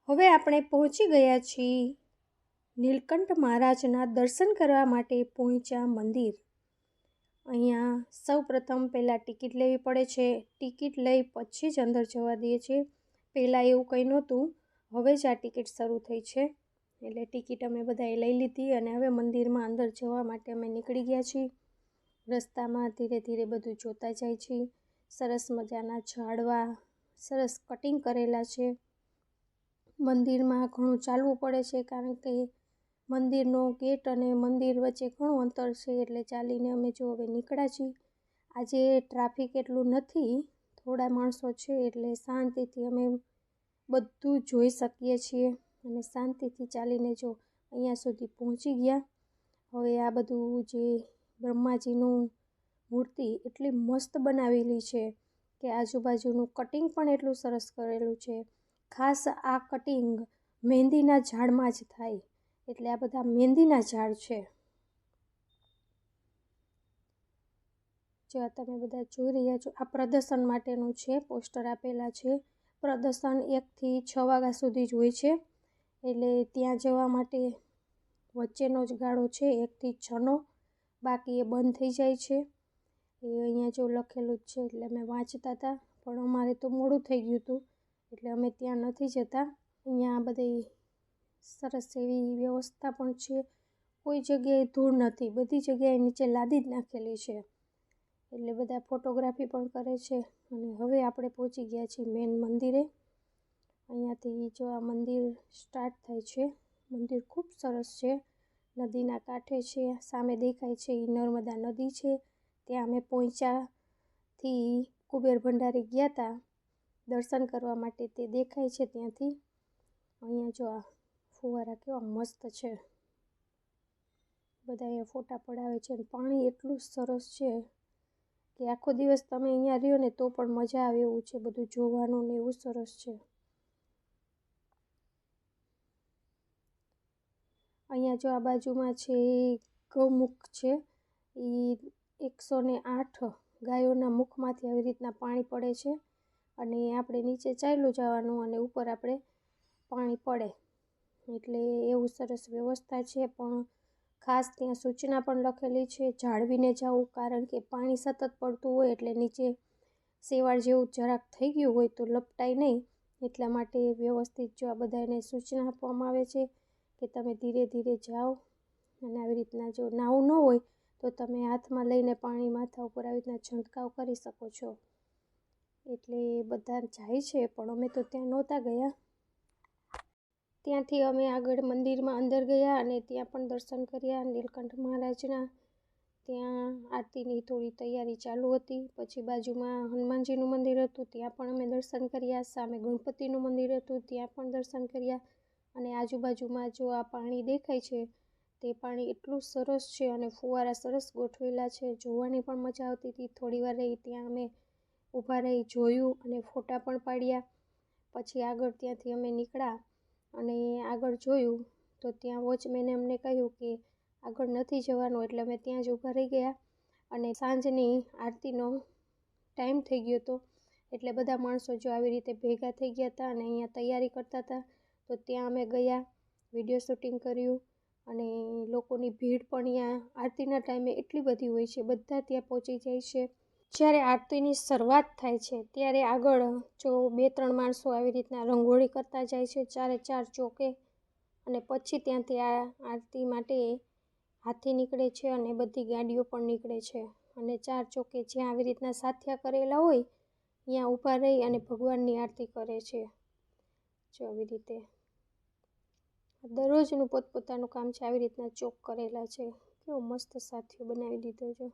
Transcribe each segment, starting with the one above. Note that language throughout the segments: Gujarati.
હવે આપણે પહોંચી ગયા છીએ નીલકંઠ મહારાજના દર્શન કરવા માટે પહોંચ્યા મંદિર। અહીંયા સૌ પ્રથમ પહેલાં ટિકિટ લેવી પડે છે। ટિકિટ લઈ પછી જ અંદર જવા દે છે। પહેલાં એવું કંઈ નહોતું, હવે જ આ ટિકિટ શરૂ થઈ છે, એટલે ટિકિટ અમે બધાએ લઈ લીધી અને હવે મંદિરમાં અંદર જવા માટે અમે નીકળી ગયા છીએ। રસ્તામાં ધીરે ધીરે બધું જોતા જાય છીએ। સરસ મજાના ઝાડવા સરસ કટિંગ કરેલા છે। મંદિરમાં ઘણું ચાલવું પડે છે, કારણ કે મંદિરનો ગેટ અને મંદિર વચ્ચે ઘણું અંતર છે, એટલે ચાલીને અમે જો હવે નીકળ્યા છીએ। આજે ટ્રાફિક એટલું નથી, થોડા માણસો છે, એટલે શાંતિથી અમે બધું જોઈ શકીએ છીએ અને શાંતિથી ચાલીને જો અહીંયા સુધી પહોંચી ગયા। હવે આ બધું જે બ્રહ્માજીનું મૂર્તિ એટલી મસ્ત બનાવેલી છે કે આજુબાજુનું કટિંગ પણ એટલું સરસ કરેલું છે। ખાસ આ કટિંગ મહેંદીના ઝાડમાં જ થાય, એટલે આ બધા મહેંદીના ઝાડ છે। જો તમે બધા જોઈ રહ્યા છો, આ પ્રદર્શન માટેનું છે, પોસ્ટર આપેલા છે। પ્રદર્શન 1 થી 6 વાગ્યા સુધી જ હોય છે, એટલે ત્યાં જવા માટે વચ્ચેનો જ ગાળો છે 1 થી 6નો, બાકી એ બંધ થઈ જાય છે। એ અહીંયા જો લખેલું જ છે, એટલે અમે વાંચતા હતા, પણ અમારે તો મોડું થઈ ગયું હતું, એટલે અમે ત્યાં નથી જતા। અહીંયા બધી સરસ એવી વ્યવસ્થા પણ છે, કોઈ જગ્યાએ ધૂળ નથી, બધી જગ્યાએ નીચે લાદી જ નાખેલી છે, એટલે બધા ફોટોગ્રાફી પણ કરે છે। અને હવે આપણે પહોંચી ગયા છીએ મેઇન મંદિરે। અહીંયાથી જો આ મંદિર સ્ટાર્ટ થાય છે। મંદિર ખૂબ સરસ છે, નદીના કાંઠે છે, સામે દેખાય છે એ નર્મદા નદી છે। ત્યાં અમે પહોંચ્યાથી કુબેર ભંડારી ગયા હતા દર્શન કરવા માટે, તે દેખાય છે ત્યાંથી। અહીંયા જો આ ફુવારા કેવા મસ્ત છે, બધા અહીંયા ફોટા પડાવે છે, અને પાણી એટલું સરસ છે કે આખો દિવસ તમે અહીંયા રહ્યો ને તો પણ મજા આવે એવું છે, બધું જોવાનું ને એવું સરસ છે। અહીંયા જો આ બાજુમાં છે એ ગૌમુખ છે, એ 108 ગાયોના મુખમાંથી આવી રીતના પાણી પડે છે, અને આપણે નીચે ચાલ્યું જવાનું અને ઉપર આપણે પાણી પડે, એટલે એવું સરસ વ્યવસ્થા છે। પણ ખાસ ત્યાં સૂચના પણ લખેલી છે, જાળવીને જવું, કારણ કે પાણી સતત પડતું હોય એટલે નીચે સેવાળ જેવું જરાક થઈ ગયું હોય તો લપટાય નહીં, એટલા માટે વ્યવસ્થિત જો આ બધાને સૂચના આપવામાં આવે છે કે તમે ધીરે ધીરે જાઓ, અને આવી રીતના જો નાવું ન હોય તો તમે હાથમાં લઈને પાણી માથા ઉપર આવી રીતના છંટકાવ કરી શકો છો। એટલે બધા જાય છે, પણ અમે તો ત્યાં નહોતા ગયા। ત્યાંથી અમે આગળ મંદિરમાં અંદર ગયા અને ત્યાં પણ દર્શન કર્યા નીલકંઠ મહારાજના। ત્યાં આરતીની થોડી તૈયારી ચાલુ હતી, પછી બાજુમાં હનુમાનજીનું મંદિર હતું, ત્યાં પણ અમે દર્શન કર્યા। સામે ગણપતિનું મંદિર હતું, ત્યાં પણ દર્શન કર્યા। અને આજુબાજુમાં જો આ પાણી દેખાય છે, તે પાણી એટલું સરસ છે અને ફુવારા સરસ ગોઠવેલા છે, જોવાની પણ મજા આવતી હતી। થોડી વાર રહી ત્યાં અમે ઊભા રહી જોયું અને ફોટા પણ પાડ્યા। પછી આગળ ત્યાંથી અમે નીકળ્યા અને આગળ જોયું તો ત્યાં વોચમેને અમને કહ્યું કે આગળ નથી જવાનું, એટલે અમે ત્યાં જ ઊભા રહી ગયા। અને સાંજની આરતીનો ટાઈમ થઈ ગયો હતો, એટલે બધા માણસો જો આવી રીતે ભેગા થઈ ગયા હતા અને અહીંયા તૈયારી કરતા હતા, તો ત્યાં અમે ગયા, વિડીયો શૂટિંગ કર્યું, અને લોકોની ભીડ પણ અહીંયા આરતીના ટાઈમે એટલી બધી હોય છે, બધા ત્યાં પહોંચી જાય છે। જ્યારે આરતીની શરૂઆત થાય છે ત્યારે આગળ જો 2-3 માણસો આવી રીતના રંગોળી કરતા જાય છે 4 ચોકે, અને પછી ત્યાંથી આ આરતી માટે હાથી નીકળે છે અને બધી ગાડીઓ પણ નીકળે છે, અને 4 ચોકે જ્યાં આવી રીતના સાથિયા કરેલા હોય ત્યાં ઊભા રહી અને ભગવાનની આરતી કરે છે। જો આવી રીતે દરરોજનું પોતપોતાનું કામ છે, આવી રીતના ચોક કરેલા છે, કેવો મસ્ત સાથિયો બનાવી દીધો છે।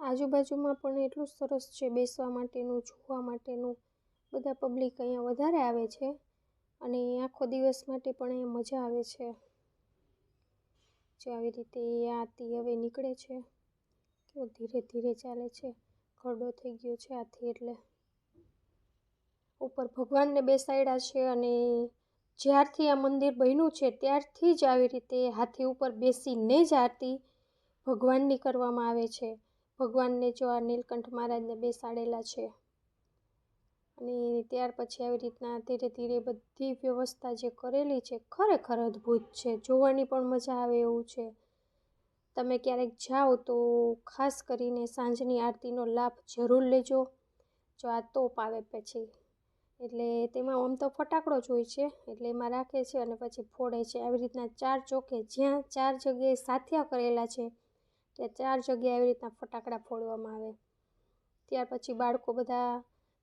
આજુબાજુમાં પણ એટલું સરસ છે બેસવા માટેનું, જોવા માટેનું, બધા પબ્લિક અહીંયા વધારે આવે છે, અને આખો દિવસ માટે પણ અહીંયા મજા આવે છે। જો આવી રીતે આરતી હવે નીકળે છે, કેવો ધીરે ધીરે ચાલે છે, ખરડો થઈ ગયો છે હાથી, એટલે ઉપર ભગવાનને બેસાડ્યા છે, અને જ્યારથી આ મંદિર બન્યું છે ત્યારથી જ આવી રીતે હાથી ઉપર બેસીને જ આરતી ભગવાનની કરવામાં આવે છે। ભગવાનને જો આ નીલકંઠ મહારાજને બેસાડેલા છે અને ત્યાર પછી આવી રીતના ધીરે ધીરે બધી વ્યવસ્થા જે કરેલી છે ખરેખર અદ્ભુત છે, જોવાની પણ મજા આવે એવું છે। તમે ક્યારેક જાઓ તો ખાસ કરીને સાંજની આરતીનો લાભ જરૂર લેજો। જો આ તોપ આવે પછી એટલે તેમાં આમ તો ફટાકડો જ હોય છે એટલે એમાં રાખે છે અને પછી ફોડે છે। આવી રીતના 4 ચોકે જ્યાં 4 જગ્યાએ સાથિયા કરેલા છે ત્યાં 4 જગ્યાએ આવી રીતના ફટાકડા ફોડવામાં આવે। ત્યાર પછી બાળકો બધા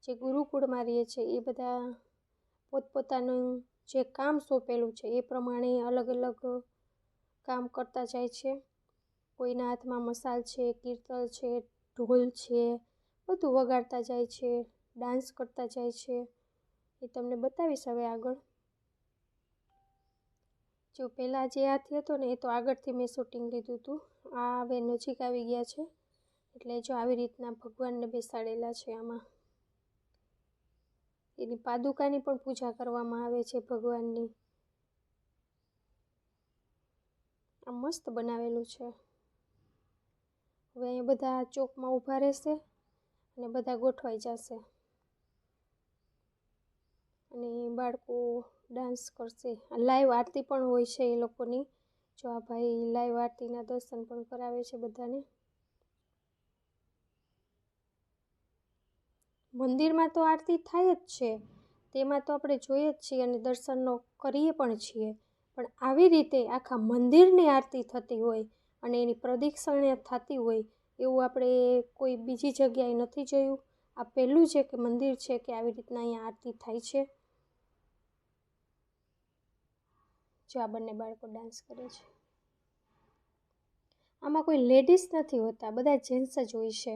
જે ગુરુકુળમાં રહે છે એ બધા પોતપોતાનું જે કામ સોંપેલું છે એ પ્રમાણે અલગ અલગ કામ કરતા જાય છે। કોઈના હાથમાં મસાલ છે, કીર્તન છે, ઢોલ છે, બધું વગાડતા જાય છે, ડાન્સ કરતા જાય છે। એ તમને બતાવીશ હવે આગળ। જો પહેલાં જે હાથી હતો ને એ તો આગળથી મેં શૂટિંગ લીધું હતું, આ હવે નજીક આવી ગયા છે એટલે જો આવી રીતના ભગવાનને બેસાડેલા છે। આમાં એની પાદુકાની પણ પૂજા કરવામાં આવે છે ભગવાનની। આ મસ્ત બનાવેલું છે। હવે અહીંયા બધા ચોકમાં ઊભા રહેશે અને બધા ગોઠવાઈ જશે અને બાળકો ડાન્સ કરશે। લાઈવ આરતી પણ હોય છે એ લોકોની। જો આ ભાઈ લાઈવ આરતીના દર્શન પણ કરાવે છે બધાને। મંદિરમાં તો આરતી થાય જ છે, તેમાં તો આપણે જોઈએ જ છીએ અને દર્શનનો કરીએ પણ છીએ, પણ આવી રીતે આખા મંદિરની આરતી થતી હોય અને એની પ્રદક્ષિણા થતી હોય એવું આપણે કોઈ બીજી જગ્યાએ નથી જોયું। આ પહેલું છે કે મંદિર છે કે આવી રીતના અહીંયા આરતી થાય છે। જો આ બંને બાળકો ડાન્સ કરે છે। આમાં કોઈ લેડીઝ નથી હોતા, બધા જેન્ટ્સ જ હોય છે।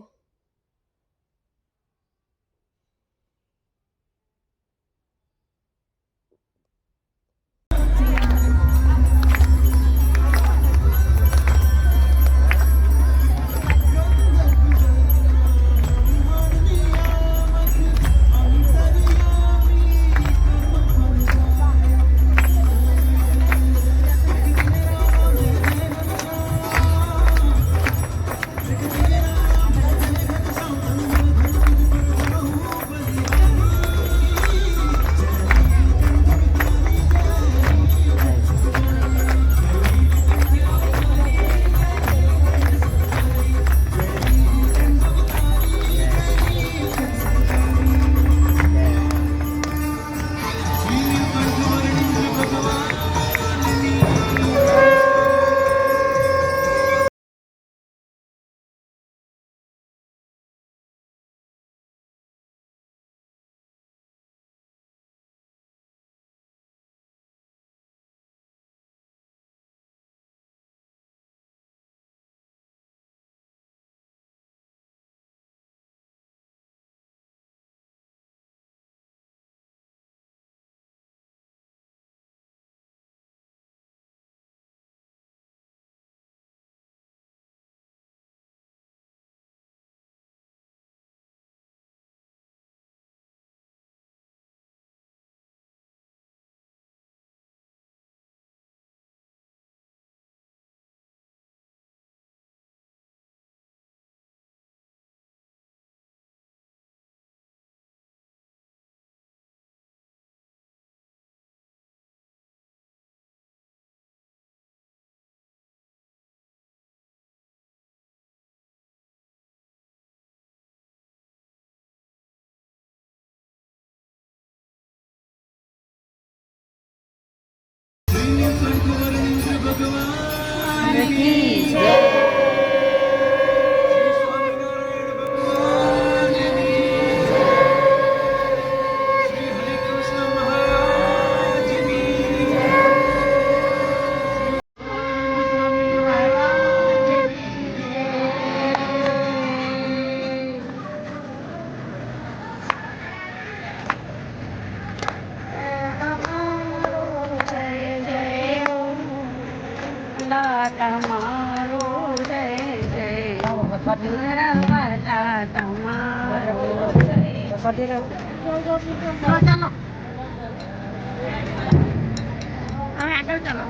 તમારો જય જય તમારો જય ચાલો હવે આગળ ચાલો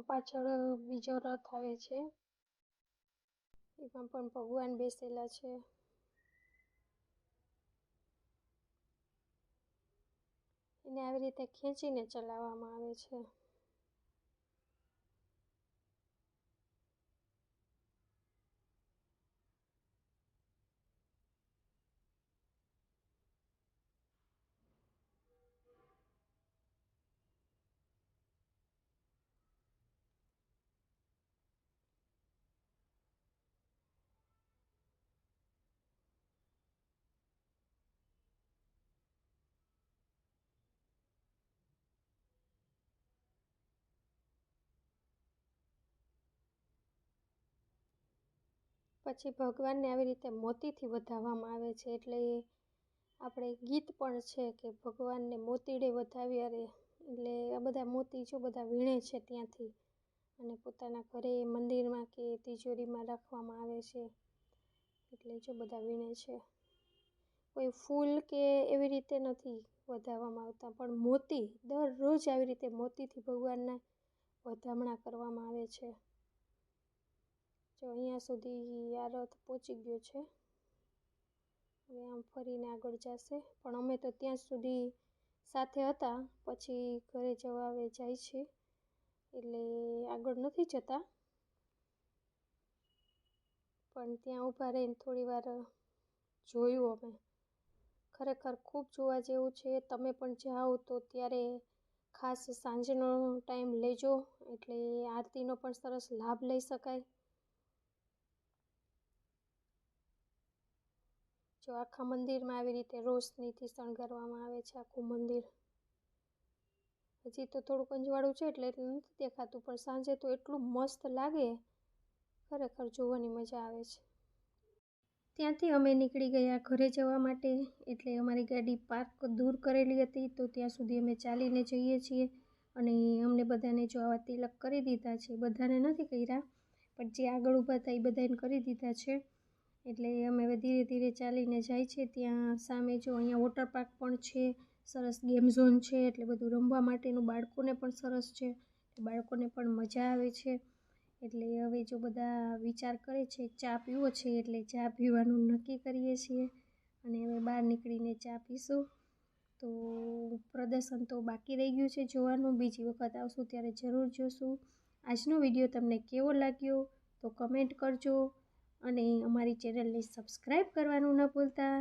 પાછળ બીજો રથ આવે છે, એમાં પણ ભગવાન બેસેલા છે. એને આવી રીતે ખેંચીને ચલાવવામાં આવે છે. પછી ભગવાનને આવી રીતે મોતીથી વધાવવામાં આવે છે, એટલે આપણે ગીત પણ છે કે ભગવાનને મોતીડે વધાવ્યા રે, એટલે આ બધા મોતી જો બધા વીણે છે ત્યાંથી, અને પોતાના ઘરે મંદિરમાં કે તિજોરીમાં રાખવામાં આવે છે. એટલે જો બધા વીણે છે, કોઈ ફૂલ કે એવી રીતે નથી વધાવવામાં આવતા, પણ મોતી દરરોજ આવી રીતે મોતીથી ભગવાનના વધામણા કરવામાં આવે છે. જો અહીંયા સુધી આ રથ પહોંચી ગયો છે, હવે આમ ફરીને આગળ જશે, પણ અમે તો ત્યાં સુધી સાથે હતા, પછી ઘરે જવા હવે જાય છે, એટલે આગળ નથી જતા, પણ ત્યાં ઊભા રહીને થોડી વાર જોયું અમે. ખરેખર ખૂબ જોવા જેવું છે. તમે પણ જાઓ તો ત્યારે ખાસ સાંજનો ટાઈમ લેજો, એટલે આરતીનો પણ સરસ લાભ લઈ શકાય. જો આખા મંદિરમાં આવી રીતે રોશનીથી શણગારવામાં આવે છે આખું મંદિર. હજી તો થોડુંક અંજવાળું છે એટલે એટલું નથી દેખાતું, પણ સાંજે તો એટલું મસ્ત લાગે, ખરેખર જોવાની મજા આવે છે. ત્યાંથી અમે નીકળી ગયા ઘરે જવા માટે, એટલે અમારી ગાડી પાર્ક દૂર કરેલી હતી, તો ત્યાં સુધી અમે ચાલીને જઈએ છીએ. અને અમને બધાને જો આવા તિલક કરી દીધા છે, બધાને નથી કર્યા, પણ જે આગળ ઊભા હતા એ બધાને કરી દીધા છે. એટલે અમે હવે ધીરે ધીરે ચાલીને જાય છે. ત્યાં સામે જો અહીંયા વોટર પાર્ક પણ છે, સરસ ગેમ ઝોન છે, એટલે બધું રમવા માટેનું બાળકોને પણ સરસ છે, બાળકોને પણ મજા આવે છે. એટલે હવે જો બધા વિચાર કરે છે ચા પીવો છે, એટલે ચા પીવાનું નક્કી કરીએ છીએ, અને હવે બહાર નીકળીને ચા પીશું. તો પ્રદર્શન તો બાકી રહી ગયું છે જોવાનું, બીજી વખત આવશું ત્યારે જરૂર જોશું. આજનો વિડીયો તમને કેવો લાગ્યો તો કમેન્ટ કરજો, અને અમારી ચેનલને સબસ્ક્રાઈબ કરવાનું ન ભૂલતા,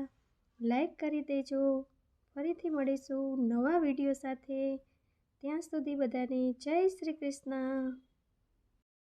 લાઈક કરી દેજો. ફરીથી મળીશું નવા વિડીયો સાથે, ત્યાં સુધી બધાને જય શ્રી કૃષ્ણ.